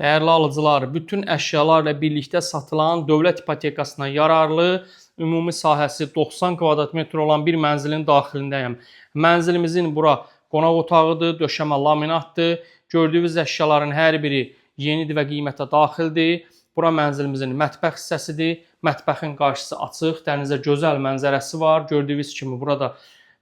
Dəyərli alıcılar, bütün əşyalarla birlikdə satılan dövlət ipotekasına yararlı, ümumi sahəsi 90 kvadrat metr olan bir mənzilin daxilindəyəm. Mənzilimizin bura qonaq otağıdır, döşəmə laminatdır. Gördüyünüz əşyaların hər biri yenidir və qiymətə daxildir. Bura mənzilimizin mətbəx hissəsidir. Mətbəxin qarşısı açıq, dənizə gözəl mənzərəsi var. Gördüyünüz kimi burada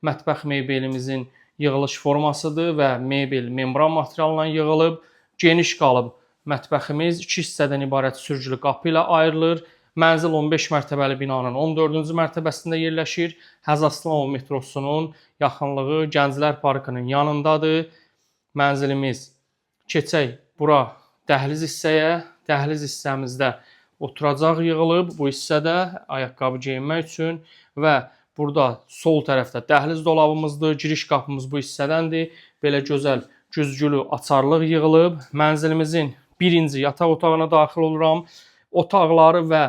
mətbəx mebelimizin yığılış formasıdır və mebel membran materialından yığılıb, geniş qalıb. Mətbəximiz 2 hissədən ibarət sürgülü qapı ilə ayrılır. Mənzil 15 mərtəbəli binanın 14-cü mərtəbəsində yerləşir. Həz Aslanov metrosunun yaxınlığı Gənclər Parkının yanındadır. Mənzilimiz keçək bura dəhliz hissəyə. Dəhliz hissəmizdə oturacaq yığılıb bu hissədə ayaqqabı geyinmək üçün və burada sol tərəfdə dəhliz dolabımızdır. Giriş qapımız bu hissədəndir. Belə gözəl güzgülü açarlıq yığılıb. Mənzilimizin birinci yataq otağına daxil oluram. Otaqları və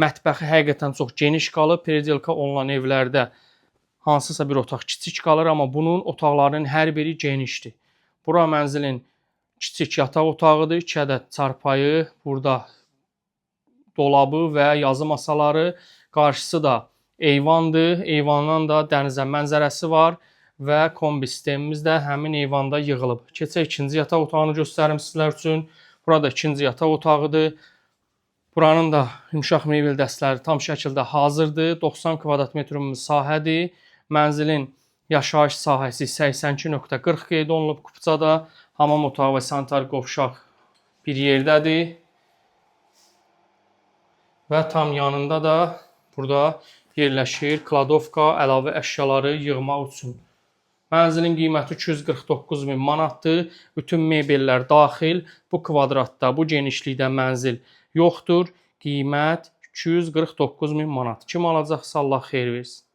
mətbəxi həqiqətən çox geniş qalıb. Predelka olunan evlərdə hansısa bir otaq kiçik qalır, amma bunun otaqlarının hər biri genişdir. Bura mənzilin kiçik yataq otağıdır. 2 ədəd çarpayı, burada dolabı və yazı masaları. Qarşısı da eyvandır. Eyvandan da dənizə mənzərəsi var və kombi sistemimiz də həmin eyvanda yığılıb. Keçək ikinci yataq otağını göstərim sizlər üçün. Burada ikinci yataq otağıdır. Buranın da yumşaq mebel dəstləri tam şəkildə hazırdır. 90 kvadrat metr ümumi sahədir. Mənzilin yaşayış sahəsi 82.40 qeyd olunub kupçada. Hamam otağı və sanitar qovşaq bir yerdədir. Və tam yanında da burada yerləşir kladovka, əlavə əşyaları yığmaq üçün. Mənzilin qiyməti 249 min manatdır. Bütün mebellər daxil. Bu kvadratda, bu genişlikdə mənzil yoxdur. Qiymət 249 min manat. Kim alacaqsa Allah xeyir versin.